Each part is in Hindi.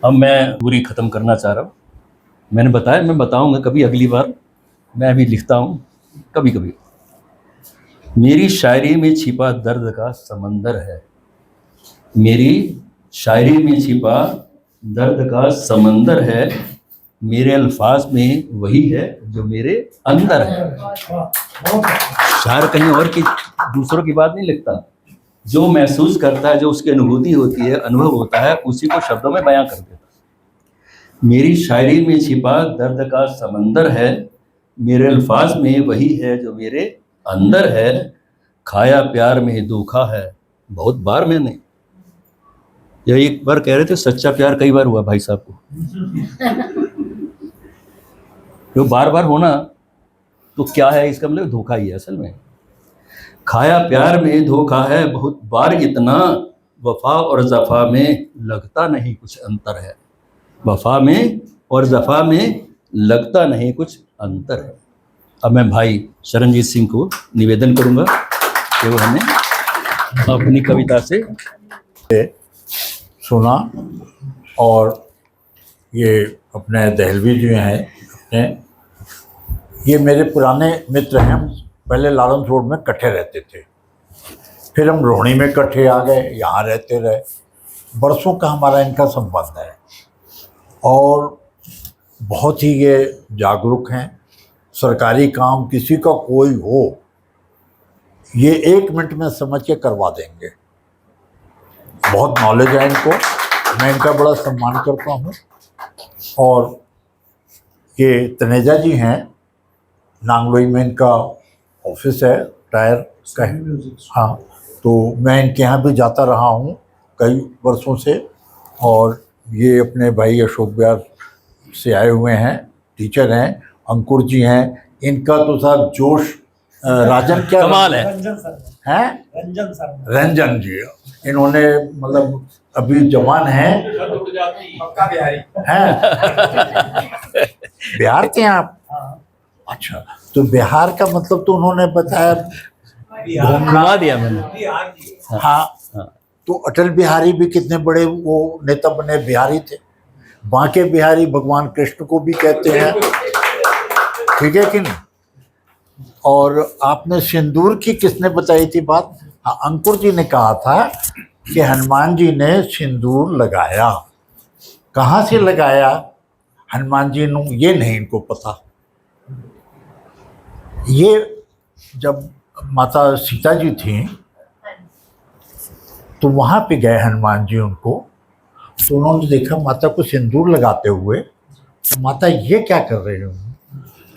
अब मैं पूरी ख़त्म करना चाह रहा हूँ। मैंने बताया, मैं बताऊँगा कभी अगली बार। मैं अभी लिखता हूँ कभी कभी। मेरी शायरी में छिपा दर्द का समंदर है, मेरी शायरी में छिपा दर्द का समंदर है, मेरे अल्फाज में वही है जो मेरे अंदर है। शायर कहीं और की, दूसरों की बात नहीं लिखता, जो महसूस करता है, जो उसकी अनुभूति होती है, अनुभव होता है, उसी को शब्दों में बयां कर देता है। मेरी शायरी में छिपा दर्द का समंदर है, मेरे अल्फाज में वही है जो मेरे अंदर है। खाया प्यार में धोखा है बहुत बार मैंने। यह एक बार कह रहे थे, सच्चा प्यार कई बार हुआ भाई साहब को। जो बार बार होना तो क्या है, इसका मतलब धोखा ही है असल में। खाया प्यार में धोखा है बहुत बार इतना, वफा और जफा में लगता नहीं कुछ अंतर है। वफा में और जफा में लगता नहीं कुछ अंतर है। अब मैं भाई शरणजीत सिंह को निवेदन करूंगा कि वो हमें अपनी कविता से सुना। और ये अपने दहलवी जो हैं अपने, ये मेरे पुराने मित्र हैं। हम पहले लॉरेंस रोड में इकट्ठे रहते थे, फिर हम रोहिणी में इकट्ठे आ गए, यहाँ रहते रहे। बरसों का हमारा इनका संबंध है और बहुत ही ये जागरूक हैं। सरकारी काम किसी का कोई हो, ये 1 मिनट में समझ के करवा देंगे। बहुत नॉलेज है इनको, मैं इनका बड़ा सम्मान करता हूँ। और ये तनेजा जी हैं, नांगलोई में इनका ऑफिस है, टायर का है। हाँ, तो मैं इनके यहाँ भी जाता रहा हूँ कई वर्षों से। और ये अपने भाई अशोक बिहार से आए हुए हैं, टीचर हैं। अंकुर जी हैं, इनका तो साहब जोश। राजन क्या कमाल है, हैं? रंजन जी, इन्होंने मतलब अभी जवान हैं। बिहार के आप? अच्छा, तो बिहार का मतलब तो उन्होंने बताया, घुमा दिया मैंने। हाँ, तो अटल बिहारी भी कितने बड़े वो नेता बने, बिहारी थे। बांके बिहारी भगवान कृष्ण को भी कहते हैं, ठीक है कि नहीं? और आपने सिंदूर की किसने बताई थी बात? हाँ, अंकुर जी ने कहा था कि हनुमान जी ने सिंदूर लगाया। कहाँ से लगाया हनुमान जी ने, ये नहीं इनको पता। ये जब माता सीता जी थी तो वहाँ पे गए हनुमान जी उनको, तो उन्होंने देखा माता को सिंदूर लगाते हुए। तो माता ये क्या कर रही हो?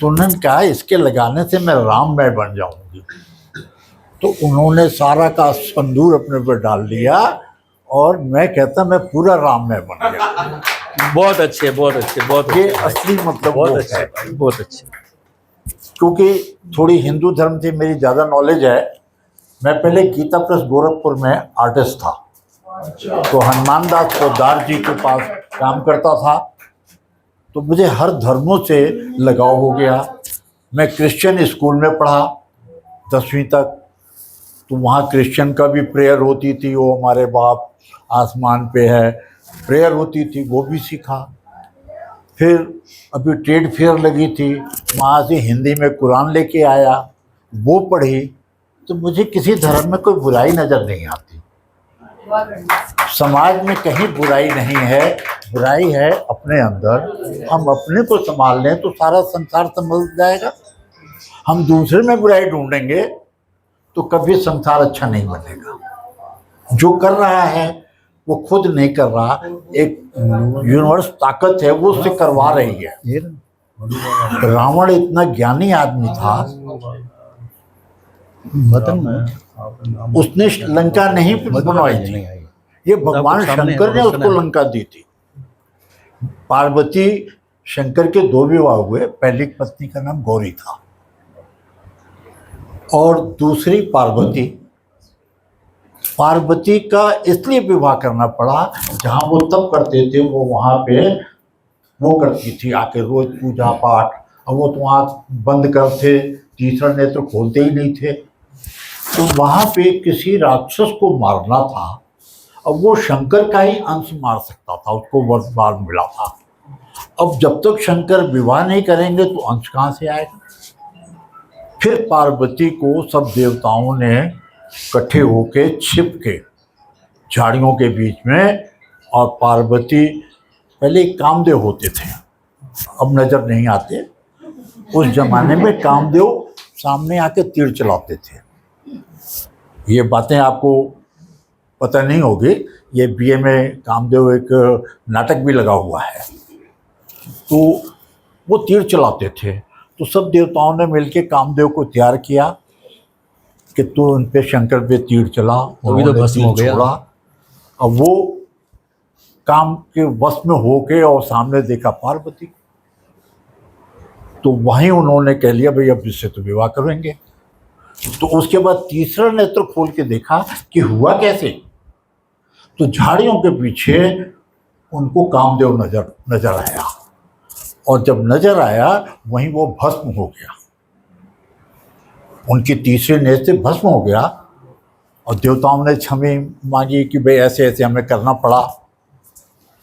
तो उन्होंने कहा इसके लगाने से मैं राममय बन जाऊंगी। तो उन्होंने सारा का सिंदूर अपने पर डाल लिया और मैं कहता मैं पूरा राममय बन गया। बहुत अच्छे, बहुत अच्छे, बहुत ये अच्छे, असली मतलब बहुत वो अच्छे है। भाई, बहुत अच्छे। क्योंकि थोड़ी हिंदू धर्म से मेरी ज़्यादा नॉलेज है। मैं पहले गीता प्रेस गोरखपुर में आर्टिस्ट था, तो हनुमान दास पोद्दार जी के पास काम करता था। तो मुझे हर धर्मों से लगाव हो गया। मैं क्रिश्चियन स्कूल में पढ़ा 10वीं तक, तो वहाँ क्रिश्चियन का भी प्रेयर होती थी, वो हमारे बाप आसमान पे है, प्रेयर होती थी, वो भी सीखा। फिर अभी ट्रेड फेयर लगी थी, वहाँ से हिंदी में कुरान लेके आया, वो पढ़ी। तो मुझे किसी धर्म में कोई बुराई नज़र नहीं आती। समाज में कहीं बुराई नहीं है, बुराई है अपने अंदर। हम अपने को संभाल लें तो सारा संसार संभल जाएगा। हम दूसरे में बुराई ढूंढेंगे तो कभी संसार अच्छा नहीं बनेगा। जो कर रहा है वो खुद नहीं कर रहा, एक यूनिवर्स ताकत है वो उससे करवा रही है। रावण इतना ज्ञानी आदमी था, उसने लंका नहीं बनवाई थी, ये भगवान शंकर ने उसको लंका दी थी। पार्वती शंकर के 2 विवाह हुए, पहली पत्नी का नाम गौरी था और दूसरी पार्वती का इसलिए विवाह करना पड़ा, जहाँ वो तब करते थे वो वहाँ पे वो करती थी आके रोज पूजा पाठ। अब वो तो आँख बंद करते, तीसरा नेत्र खोलते ही नहीं थे। तो वहाँ पे किसी राक्षस को मारना था अब वो शंकर का ही अंश मार सकता था, उसको वरदान मिला था। अब जब तक शंकर विवाह नहीं करेंगे तो अंश कहाँ से आएगा। फिर पार्वती को सब देवताओं ने इकट्ठे होके छिप के झाड़ियों के बीच में, और पार्वती पहले कामदेव होते थे, अब नजर नहीं आते। उस जमाने में कामदेव सामने आके तीर चलाते थे। ये बातें आपको पता नहीं होगी, ये बीए में कामदेव एक नाटक भी लगा हुआ है। तो वो तीर चलाते थे, तो सब देवताओं ने मिलकर कामदेव को तैयार किया कि तू उन पे शंकर पे तीर चला, तो भी तो भस्म हो गया। छोड़ा। अब वो काम के वश में होके और सामने देखा पार्वती, तो वहीं उन्होंने कह लिया भाई अब इससे तो विवाह करेंगे। तो उसके बाद तीसरा नेत्र खोल के देखा कि हुआ कैसे, तो झाड़ियों के पीछे उनको कामदेव नजर आया, और जब नजर आया वहीं वो भस्म हो गया, उनकी तीसरे नेत्र से भस्म हो गया। और देवताओं ने क्षमा मांगी कि भाई ऐसे ऐसे हमें करना पड़ा।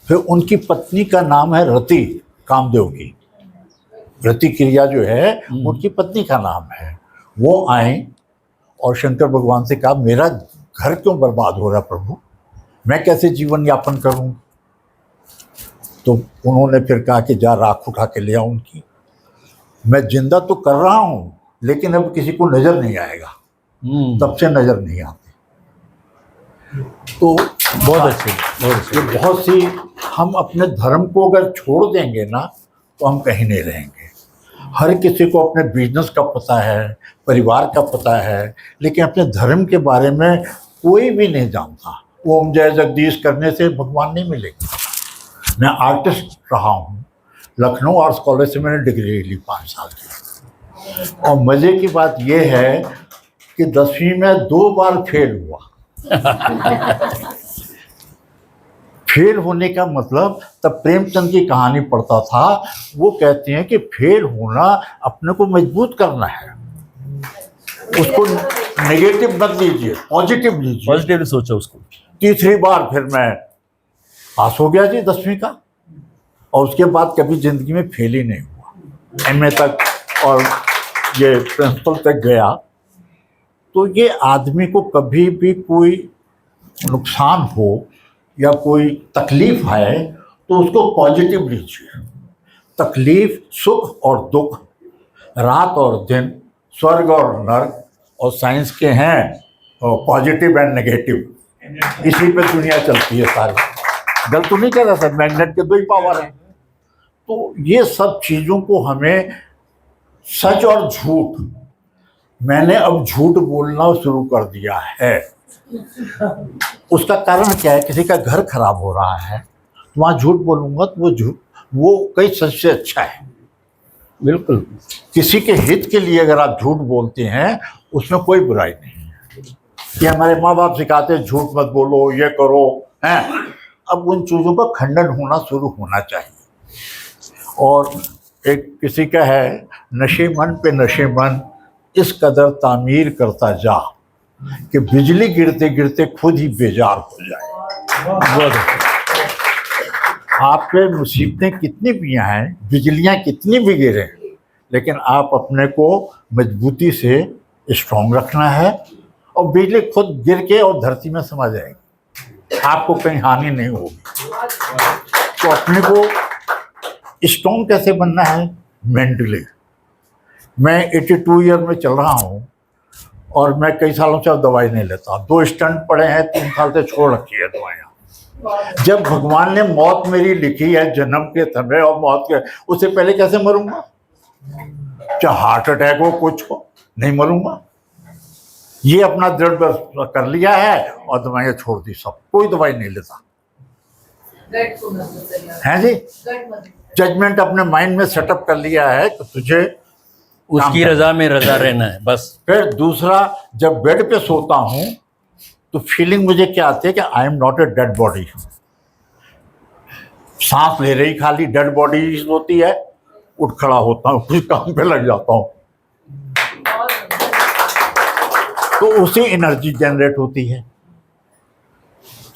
फिर उनकी पत्नी का नाम है रति, कामदेव की रति क्रिया जो है उनकी पत्नी का नाम है। वो आई और शंकर भगवान से कहा मेरा घर क्यों बर्बाद हो रहा प्रभु, मैं कैसे जीवन यापन करूं। तो उन्होंने फिर कहा कि जा राख उठा के ले आओ उनकी, मैं जिंदा तो कर रहा हूं लेकिन अब किसी को नजर नहीं आएगा, तब से नजर नहीं आती। तो बहुत अच्छे। बहुत सी, हम अपने धर्म को अगर छोड़ देंगे ना तो हम कहीं नहीं रहेंगे। हर किसी को अपने बिजनेस का पता है, परिवार का पता है, लेकिन अपने धर्म के बारे में कोई भी नहीं जानता। ओम जय जगदीश करने से भगवान नहीं मिलेगा। मैं आर्टिस्ट रहा हूँ, लखनऊ आर्ट्स कॉलेज से मैंने डिग्री ली 5 साल की, और मज़े की बात यह है कि 10वीं में 2 बार फेल हुआ। फेल होने का मतलब, तब प्रेमचंद की कहानी पढ़ता था, वो कहते हैं कि फेल होना अपने को मजबूत करना है, उसको नेगेटिव मत लीजिए, पॉजिटिव लीजिए। पॉजिटिव सोचो उसको। तीसरी बार फिर मैं पास हो गया जी 10वीं का, और उसके बाद कभी ज़िंदगी में फेल ही नहीं हुआ। एमए तक और ये प्रिंसिपल तक गया। तो ये आदमी को कभी भी कोई नुकसान हो या कोई तकलीफ है तो उसको पॉजिटिव लीजिए। तकलीफ, सुख और दुख, रात और दिन, स्वर्ग और नर्क, और साइंस के हैं पॉजिटिव एंड नेगेटिव। इसी पे दुनिया चलती है सारी। गलत तो नहीं कह रहा सर, मैग्नेट के 2 ही पावर हैं। तो ये सब चीज़ों को हमें, सच और झूठ, मैंने अब झूठ बोलना शुरू कर दिया है। उसका कारण क्या है, किसी का घर खराब हो रहा है तो वहाँ झूठ बोलूँगा तो वो कई सच से अच्छा है। बिल्कुल। किसी के हित के लिए अगर आप झूठ बोलते हैं उसमें कोई बुराई नहीं है। कि हमारे माँ बाप सिखाते हैं झूठ मत बोलो, ये करो, हैं। अब उन चीज़ों का खंडन होना शुरू होना चाहिए। और एक किसी का है, नशे मन पे नशे मन इस कदर तामीर करता जा कि बिजली गिरते गिरते खुद ही बेजार हो जाए। आप पे मुसीबतें कितनी भी हैं, बिजलियां कितनी भी गिरें, लेकिन आप अपने को मजबूती से स्ट्रॉन्ग रखना है, और बिजली खुद गिर के और धरती में समा जाएगी, आपको कहीं हानि नहीं होगी। तो अपने को स्ट्रॉन्ग कैसे बनना है? मेंटली। मैं 82 ईयर में चल रहा हूँ और मैं कई सालों से अब दवाई नहीं लेता। 2 स्टंट पड़े हैं, 3 साल से छोड़ रखी है दवाइयाँ। जब भगवान ने मौत मेरी लिखी है जन्म के समय और मौत के, उससे पहले कैसे मरूंगा? चाहे हार्ट अटैक हो, कुछ हो, नहीं मरूंगा। ये अपना दृढ़ कर लिया है और दवाइयाँ छोड़ दी, सब, कोई दवाई नहीं लेता है जी। जजमेंट अपने माइंड में सेटअप कर लिया है कि तुझे उसकी रजा में रजा रहना है बस। फिर दूसरा, जब बेड पे सोता हूँ तो फीलिंग मुझे क्या आती है कि I am not a dead body. सांस ले रही खाली डेड बॉडी होती है, उठ खड़ा होता हूँ, कुछ काम पे लग जाता हूँ, तो उसी एनर्जी जनरेट होती है।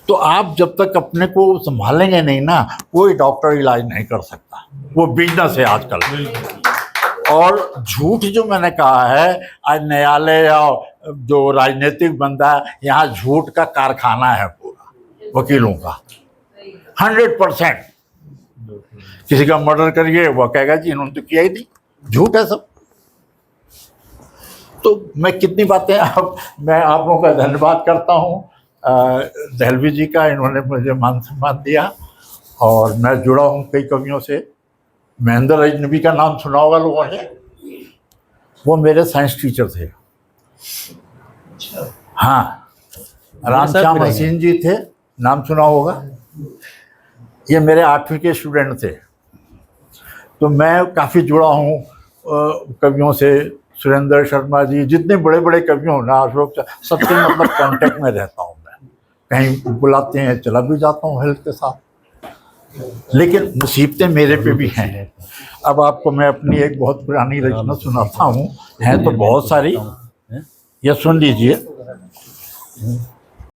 तो आप जब तक अपने को संभालेंगे नहीं ना, कोई डॉक्टर इलाज नहीं कर सकता। वो बिजनेस है आजकल। और झूठ जो मैंने कहा है, आज न्यायालय या जो राजनीतिक बंदा है, यहाँ झूठ का कारखाना है पूरा, वकीलों का 100%। किसी का मर्डर करिए, वो कहेगा जी इन्होंने तो किया ही नहीं, झूठ है सब। तो मैं कितनी बातें मैं आप लोगों का धन्यवाद करता हूँ, दहलवी जी का, इन्होंने मुझे मान सम्मान दिया। और मैं जुड़ा हूँ कई कवियों से। महेंद्र अजनबी का नाम सुना होगा लोगों ने, वो मेरे साइंस टीचर थे। हाँ, रामश्याम हसीन जी थे, नाम सुना होगा। ये मेरे 8वीं के स्टूडेंट थे। तो मैं काफ़ी जुड़ा हूँ कवियों से। सुरेंद्र शर्मा जी, जितने बड़े बड़े कवि हों ना, अशोक, सबके मतलब कांटेक्ट में रहता हूँ मैं। कहीं बुलाते हैं चला भी जाता हूँ हेल्थ के साथ। लेकिन मुसीबतें मेरे पे भी हैं। अब आपको मैं अपनी एक बहुत पुरानी रचना सुनाता हूँ, हैं तो बहुत सारी, ये सुन लीजिए।